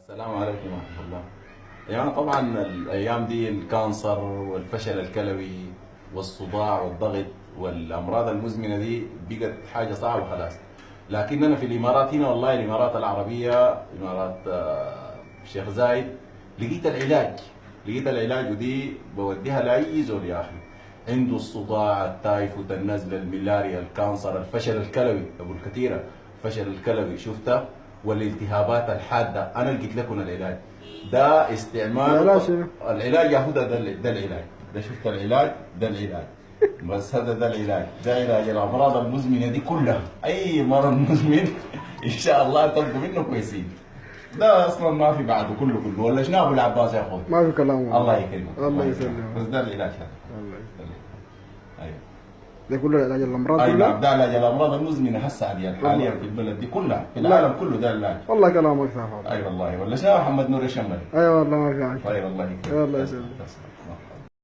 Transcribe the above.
السلام عليكم ورحمة الله. يعني طبعا الأيام دي الكانسر والفشل الكلوي والصداع والضغط والأمراض المزمنة دي بقت حاجة صعبة خلاص. لكننا في الإمارات هنا، والله الإمارات العربية، إمارات الشيخ زايد، لقيت العلاج. لقيت العلاج ودي بوديها لأي زول يا أخي عنده الصداع، التايفود، النزلة، الملاريا، الكانسر، الفشل الكلوي أبو الكثيرة، الفشل الكلوي شفته، والالتهابات الحادة. أنا لقيت لكم العلاج ده استعمال. العلاج شنو؟ العلاج يا هدى، ده العلاج ده. شفت العلاج ده العلاج، بس هذا ده العلاج، ده علاج الأمراض المزمنة دي كلها. أي مرض مزمن إن شاء الله تبقوا منه كويسين. ده اصلا ما في بعده، كله ولا شنو ابو العباس يا اخوي؟ ما في كلام. الله يكرمك، الله يسلمك. بس ده العلاج هذا. الله يسلمك. ايوه ده كله علاج الامراض اي كلها؟ نعم، ده علاج الامراض المزمنه هسه حاليا في البلد دي كلها، في العالم كله ده العلاج. والله كلامك صح. اي والله، ولا شنو محمد نور الشمري؟ ايوه والله ما في حاجه. طيب الله يكرمك. الله يسلمك.